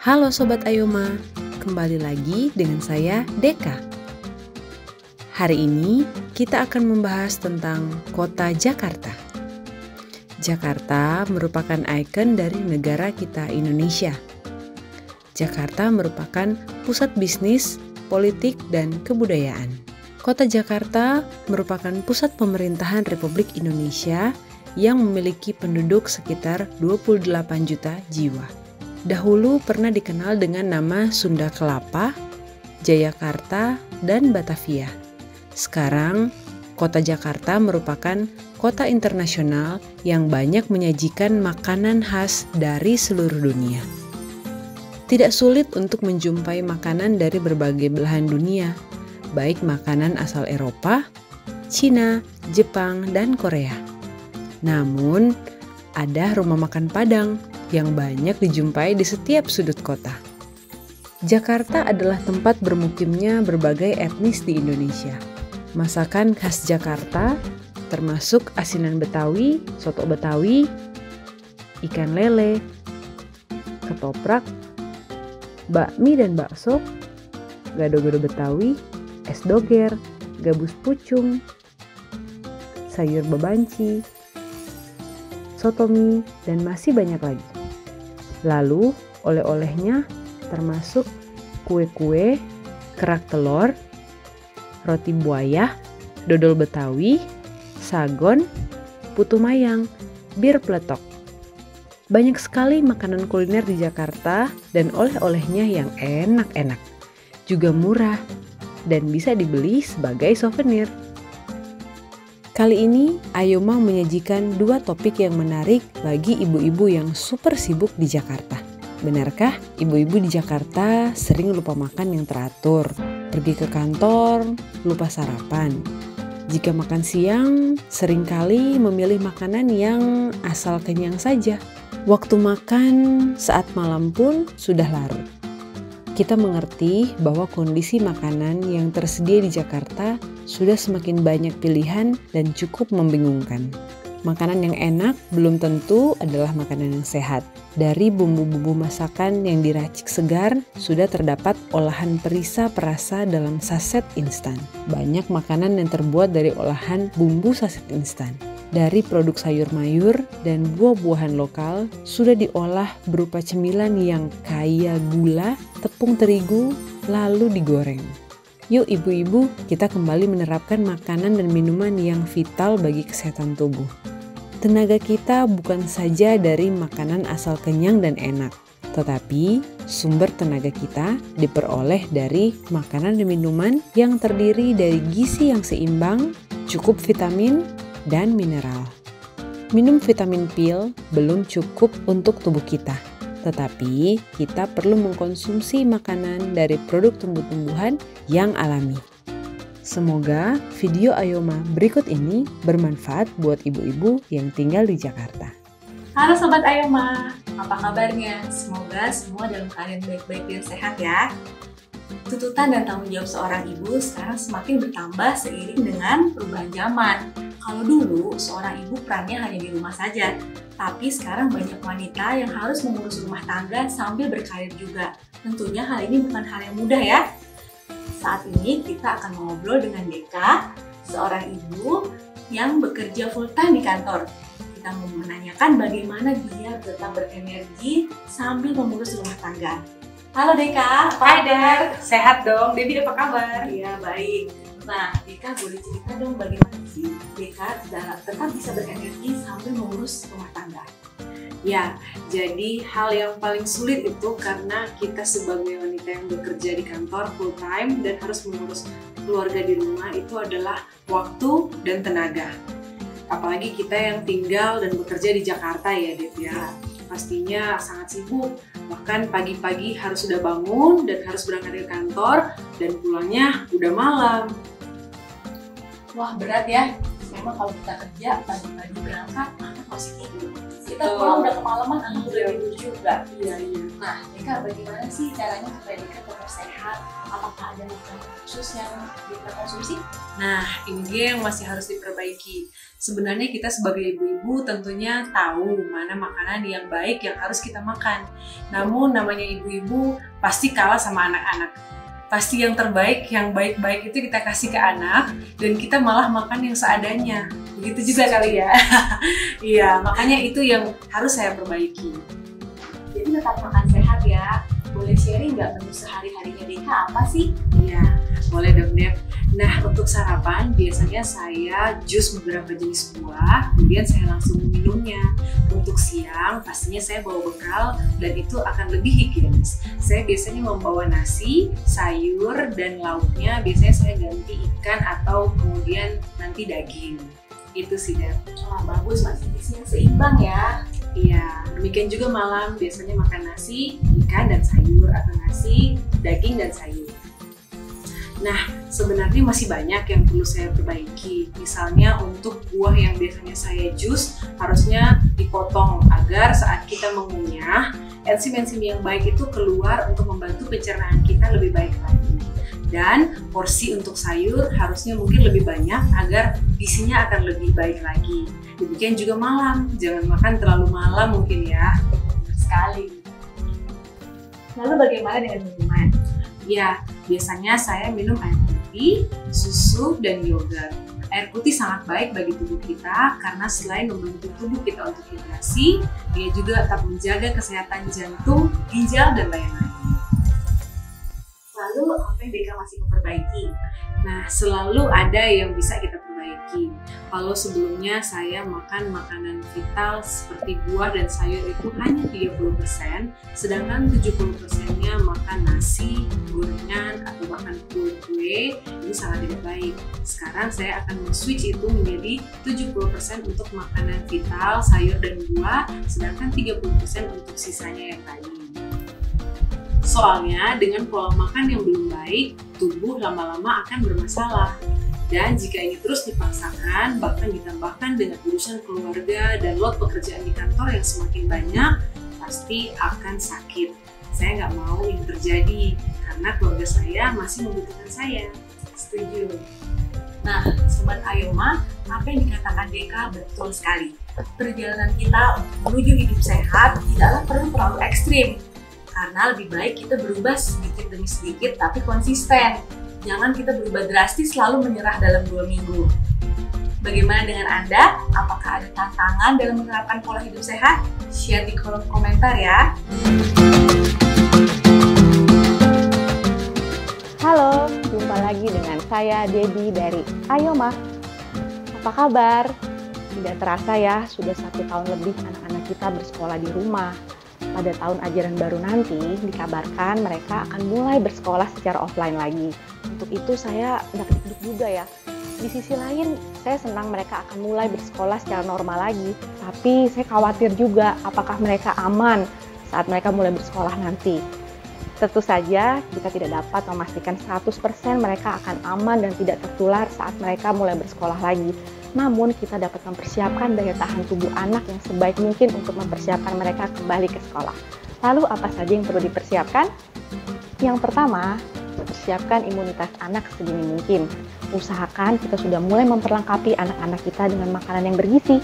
Halo Sobat Ayoma, kembali lagi dengan saya Deka. Hari ini kita akan membahas tentang kota Jakarta. Jakarta merupakan ikon dari negara kita Indonesia. Jakarta merupakan pusat bisnis, politik, dan kebudayaan. Kota Jakarta merupakan pusat pemerintahan Republik Indonesia yang memiliki penduduk sekitar 28 juta jiwa. Dahulu pernah dikenal dengan nama Sunda Kelapa, Jayakarta, dan Batavia. Sekarang, kota Jakarta merupakan kota internasional yang banyak menyajikan makanan khas dari seluruh dunia. Tidak sulit untuk menjumpai makanan dari berbagai belahan dunia, baik makanan asal Eropa, Cina, Jepang, dan Korea. Namun, ada rumah makan Padang yang banyak dijumpai di setiap sudut kota. Jakarta adalah tempat bermukimnya berbagai etnis di Indonesia. Masakan khas Jakarta termasuk asinan Betawi, soto Betawi, ikan lele, ketoprak, bakmi dan bakso, gado-gado Betawi, es doger, gabus pucung, sayur bebanci, soto mie, dan masih banyak lagi. Lalu, oleh-olehnya termasuk kue-kue, kerak telur, roti buaya, dodol Betawi, sagon, putu mayang, bir peletok. Banyak sekali makanan kuliner di Jakarta dan oleh-olehnya yang enak-enak, juga murah, dan bisa dibeli sebagai souvenir. Kali ini, Ayoma menyajikan dua topik yang menarik bagi ibu-ibu yang super sibuk di Jakarta. Benarkah ibu-ibu di Jakarta sering lupa makan yang teratur, pergi ke kantor, lupa sarapan? Jika makan siang, seringkali memilih makanan yang asal kenyang saja. Waktu makan saat malam pun sudah larut. Kita mengerti bahwa kondisi makanan yang tersedia di Jakarta sudah semakin banyak pilihan dan cukup membingungkan. Makanan yang enak belum tentu adalah makanan yang sehat. Dari bumbu-bumbu masakan yang diracik segar, sudah terdapat olahan perisa perasa dalam saset instan. Banyak makanan yang terbuat dari olahan bumbu saset instan. Dari produk sayur mayur dan buah-buahan lokal sudah diolah berupa cemilan yang kaya gula, tepung terigu, lalu digoreng. Yuk ibu-ibu, kita kembali menerapkan makanan dan minuman yang vital bagi kesehatan tubuh. Tenaga kita bukan saja dari makanan asal kenyang dan enak, tetapi sumber tenaga kita diperoleh dari makanan dan minuman yang terdiri dari gizi yang seimbang, cukup vitamin, dan mineral. Minum vitamin pil belum cukup untuk tubuh kita, tetapi kita perlu mengkonsumsi makanan dari produk tumbuh-tumbuhan yang alami. Semoga video Ayoma berikut ini bermanfaat buat ibu-ibu yang tinggal di Jakarta. Halo Sobat Ayoma, apa kabarnya? Semoga semua dalam keadaan baik-baik dan sehat ya. Tuntutan dan tanggung jawab seorang ibu sekarang semakin bertambah seiring dengan perubahan zaman. Kalau dulu seorang ibu perannya hanya di rumah saja, tapi sekarang banyak wanita yang harus mengurus rumah tangga sambil berkarir juga. Tentunya hal ini bukan hal yang mudah ya. Saat ini kita akan mengobrol dengan Deka, seorang ibu yang bekerja full time di kantor. Kita mau menanyakan bagaimana dia tetap berenergi sambil mengurus rumah tangga. Halo Deka, apa kabar? Sehat dong, Debbie apa kabar? Iya, baik. Nah, Deka boleh cerita dong bagaimana sih Deka tetap bisa berenergi sambil mengurus rumah tangga? Ya, jadi hal yang paling sulit itu karena kita sebagai wanita yang bekerja di kantor full time dan harus mengurus keluarga di rumah itu adalah waktu dan tenaga. Apalagi kita yang tinggal dan bekerja di Jakarta ya, Deb ya. Pastinya sangat sibuk. Bahkan pagi-pagi harus sudah bangun dan harus berangkat ke kantor dan pulangnya udah malam. Wah, berat ya. Emang kalau kita kerja pagi-pagi berangkat, anak masih tidur. Kita Betul. pulang udah kemalaman, anak udah tidur juga. Iya. Nah, Deka, bagaimana sih caranya supaya Deka tetap sehat? Apakah ada makanan khusus yang kita konsumsi? Nah, ini dia yang masih harus diperbaiki. Sebenarnya kita sebagai ibu-ibu tentunya tahu mana makanan yang baik yang harus kita makan. Namun namanya ibu-ibu pasti kalah sama anak-anak. Pasti yang terbaik, yang baik-baik itu kita kasih ke anak, dan kita malah makan yang seadanya. Begitu juga kali ya. Iya, makanya itu yang harus saya perbaiki. Jadi tetap makan sehat ya. Boleh sharing nggak menu sehari-harinya Deka apa sih? Iya, boleh dong Dep. Nah, untuk sarapan biasanya saya jus beberapa jenis buah, kemudian saya langsung meminumnya. Untuk siang pastinya saya bawa bekal dan itu akan lebih higienis. Saya biasanya membawa nasi, sayur, dan lauknya biasanya saya ganti ikan atau kemudian nanti daging. Itu sih Dep. Wah, bagus, masih gizinya seimbang ya. Iya, demikian juga malam biasanya makan nasi, ikan dan sayur atau nasi, daging dan sayur. Nah, sebenarnya masih banyak yang perlu saya perbaiki. Misalnya untuk buah yang biasanya saya jus harusnya dipotong agar saat kita mengunyah, enzim-enzim yang baik itu keluar untuk membantu pencernaan kita lebih baik lagi. Dan porsi untuk sayur harusnya mungkin lebih banyak agar gizinya akan lebih baik lagi. Demikian juga malam, jangan makan terlalu malam mungkin ya. Benar sekali. Lalu bagaimana dengan minuman? Ya, biasanya saya minum air putih, susu, dan yogurt. Air putih sangat baik bagi tubuh kita karena selain membantu tubuh kita untuk hidrasi, dia juga tetap menjaga kesehatan jantung, ginjal, dan lain-lain. Lalu apa yang Deka masih memperbaiki? Nah, selalu ada yang bisa kita perbaiki. Kalau sebelumnya saya makan makanan vital seperti buah dan sayur itu hanya 30%, sedangkan 70%-nya makan nasi, gorengan, atau bahkan kue-kue, ini sangat tidak baik. Sekarang saya akan men-switch itu menjadi 70% untuk makanan vital, sayur dan buah, sedangkan 30% untuk sisanya yang tadi. Soalnya dengan pola makan yang belum baik, tubuh lama-lama akan bermasalah. Dan jika ini terus dipaksakan, bahkan ditambahkan dengan urusan keluarga dan load pekerjaan di kantor yang semakin banyak, pasti akan sakit. Saya nggak mau ini terjadi, karena keluarga saya masih membutuhkan saya. Setuju. Nah, Sobat Ayoma, apa yang dikatakan Deka betul sekali. Perjalanan kita untuk menuju hidup sehat tidaklah perlu terlalu ekstrim. Karena lebih baik kita berubah sedikit demi sedikit tapi konsisten. Jangan kita berubah drastis lalu menyerah dalam 2 minggu. Bagaimana dengan Anda? Apakah ada tantangan dalam menerapkan pola hidup sehat? Share di kolom komentar ya. Halo, jumpa lagi dengan saya Debbie dari Ayoma. Apa kabar? Tidak terasa ya, sudah 1 tahun lebih anak-anak kita bersekolah di rumah. Pada tahun ajaran baru nanti, dikabarkan mereka akan mulai bersekolah secara offline lagi. Untuk itu saya deg-deg juga ya. Di sisi lain, saya senang mereka akan mulai bersekolah secara normal lagi. Tapi saya khawatir juga apakah mereka aman saat mereka mulai bersekolah nanti. Tentu saja kita tidak dapat memastikan 100% mereka akan aman dan tidak tertular saat mereka mulai bersekolah lagi. Namun kita dapat mempersiapkan daya tahan tubuh anak yang sebaik mungkin untuk mempersiapkan mereka kembali ke sekolah. Lalu apa saja yang perlu dipersiapkan? Yang pertama, persiapkan imunitas anak sedini mungkin. Usahakan kita sudah mulai memperlengkapi anak-anak kita dengan makanan yang bergizi.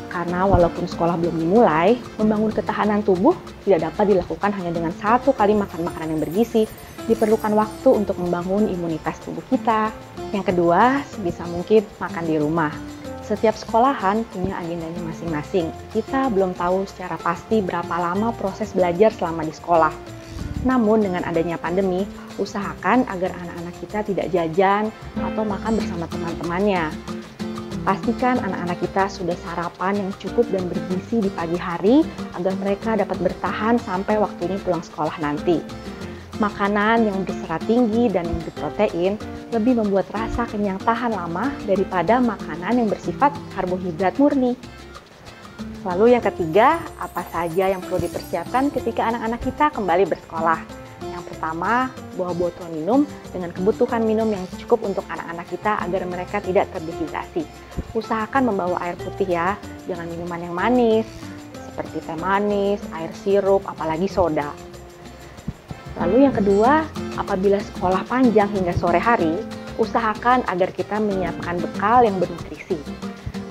Karena walaupun sekolah belum dimulai, membangun ketahanan tubuh tidak dapat dilakukan hanya dengan 1 kali makan makanan yang bergizi. Diperlukan waktu untuk membangun imunitas tubuh kita. Yang kedua, sebisa mungkin makan di rumah. Setiap sekolahan punya agendanya masing-masing. Kita belum tahu secara pasti berapa lama proses belajar selama di sekolah. Namun dengan adanya pandemi, usahakan agar anak-anak kita tidak jajan atau makan bersama teman-temannya. Pastikan anak-anak kita sudah sarapan yang cukup dan bergizi di pagi hari agar mereka dapat bertahan sampai waktunya pulang sekolah nanti. Makanan yang berserat tinggi dan yang berprotein lebih membuat rasa kenyang tahan lama daripada makanan yang bersifat karbohidrat murni. Lalu yang ketiga, apa saja yang perlu dipersiapkan ketika anak-anak kita kembali bersekolah? Yang pertama, buah botol minum dengan kebutuhan minum yang cukup untuk anak-anak kita agar mereka tidak terdehidrasi. Usahakan membawa air putih ya, jangan minuman yang manis seperti teh manis, air sirup, apalagi soda. Lalu yang kedua, apabila sekolah panjang hingga sore hari, usahakan agar kita menyiapkan bekal yang bernutrisi.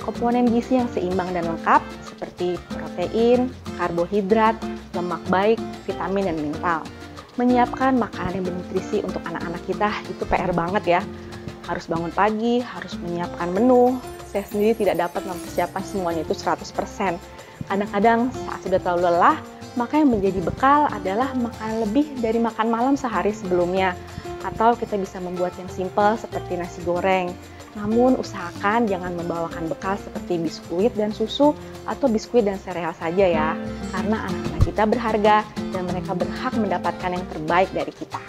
Komponen gizi yang seimbang dan lengkap seperti protein, karbohidrat, lemak baik, vitamin, dan mineral. Menyiapkan makanan yang bernutrisi untuk anak-anak kita itu PR banget ya. Harus bangun pagi, harus menyiapkan menu. Saya sendiri tidak dapat mempersiapkan semuanya itu 100%. Kadang-kadang saat sudah terlalu lelah, maka yang menjadi bekal adalah makan lebih dari makan malam sehari sebelumnya. Atau kita bisa membuat yang simpel seperti nasi goreng. Namun usahakan jangan membawakan bekal seperti biskuit dan susu atau biskuit dan sereal saja ya. Karena anak-anak kita berharga dan mereka berhak mendapatkan yang terbaik dari kita.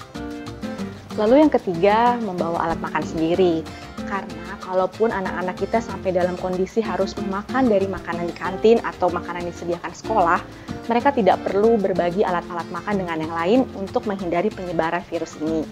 Lalu yang ketiga, membawa alat makan sendiri. Karena kalaupun anak-anak kita sampai dalam kondisi harus memakan dari makanan di kantin atau makanan yang disediakan sekolah, mereka tidak perlu berbagi alat-alat makan dengan yang lain untuk menghindari penyebaran virus ini.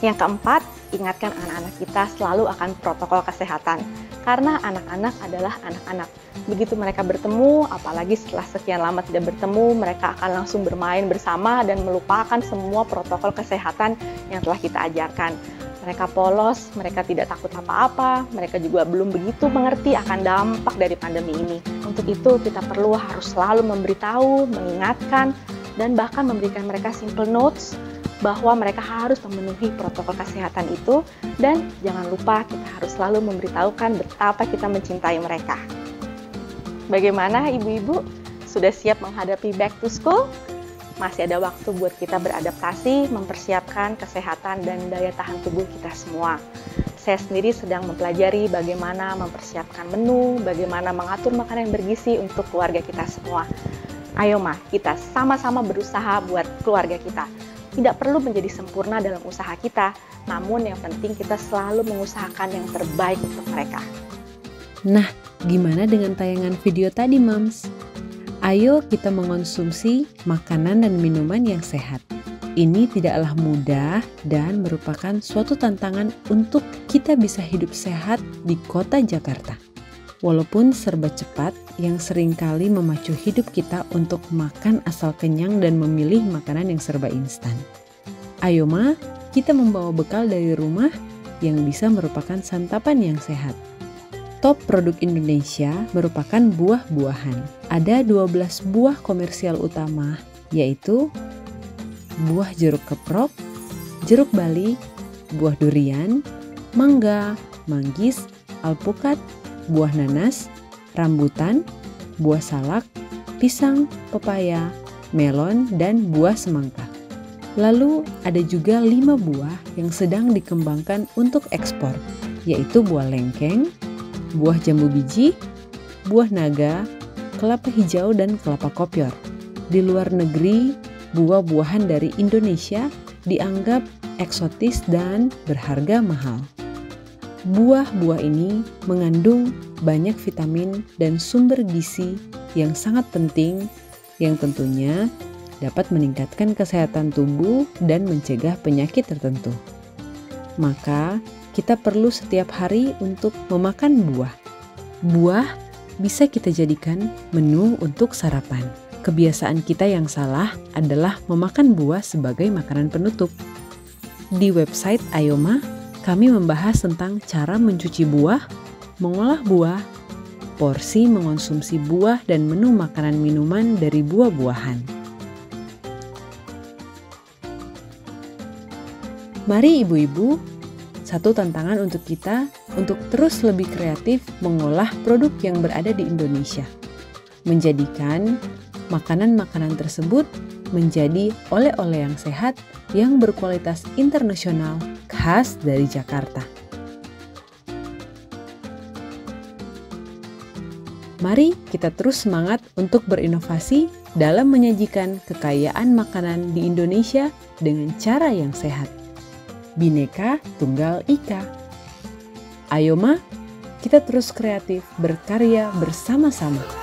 Yang keempat, ingatkan anak-anak kita selalu akan protokol kesehatan. Karena anak-anak adalah anak-anak. Begitu mereka bertemu, apalagi setelah sekian lama tidak bertemu, mereka akan langsung bermain bersama dan melupakan semua protokol kesehatan yang telah kita ajarkan. Mereka polos, mereka tidak takut apa-apa, mereka juga belum begitu mengerti akan dampak dari pandemi ini. Untuk itu, kita perlu harus selalu memberitahu, mengingatkan, dan bahkan memberikan mereka simple notes bahwa mereka harus memenuhi protokol kesehatan itu, dan jangan lupa kita harus selalu memberitahukan betapa kita mencintai mereka. Bagaimana ibu-ibu? Sudah siap menghadapi back to school? Masih ada waktu buat kita beradaptasi, mempersiapkan kesehatan dan daya tahan tubuh kita semua. Saya sendiri sedang mempelajari bagaimana mempersiapkan menu, bagaimana mengatur makanan yang bergizi untuk keluarga kita semua. Ayo mah, kita sama-sama berusaha buat keluarga kita. Tidak perlu menjadi sempurna dalam usaha kita, namun yang penting kita selalu mengusahakan yang terbaik untuk mereka. Nah, gimana dengan tayangan video tadi, Mams? Ayo kita mengonsumsi makanan dan minuman yang sehat. Ini tidaklah mudah dan merupakan suatu tantangan untuk kita bisa hidup sehat di kota Jakarta. Walaupun serba cepat yang seringkali memacu hidup kita untuk makan asal kenyang dan memilih makanan yang serba instan. Ayo ma, kita membawa bekal dari rumah yang bisa merupakan santapan yang sehat. Top produk Indonesia merupakan buah-buahan. Ada 12 buah komersial utama, yaitu buah jeruk keprok, jeruk bali, buah durian, mangga, manggis, alpukat, buah nanas, rambutan, buah salak, pisang, pepaya, melon, dan buah semangka. Lalu ada juga 5 buah yang sedang dikembangkan untuk ekspor, yaitu buah lengkeng, buah jambu biji, buah naga, kelapa hijau, dan kelapa kopior. Di luar negeri, buah-buahan dari Indonesia dianggap eksotis dan berharga mahal. Buah-buah ini mengandung banyak vitamin dan sumber gizi yang sangat penting yang tentunya dapat meningkatkan kesehatan tubuh dan mencegah penyakit tertentu. Maka, kita perlu setiap hari untuk memakan buah. Buah bisa kita jadikan menu untuk sarapan. Kebiasaan kita yang salah adalah memakan buah sebagai makanan penutup. Di website Ayoma, kami membahas tentang cara mencuci buah, mengolah buah, porsi mengonsumsi buah, dan menu makanan minuman dari buah-buahan. Mari ibu-ibu, satu tantangan untuk kita untuk terus lebih kreatif mengolah produk yang berada di Indonesia. Menjadikan makanan-makanan tersebut menjadi oleh-oleh yang sehat yang berkualitas internasional khas dari Jakarta. Mari kita terus semangat untuk berinovasi dalam menyajikan kekayaan makanan di Indonesia dengan cara yang sehat. Bhinneka Tunggal Ika. Ayo ma, kita terus kreatif berkarya bersama-sama.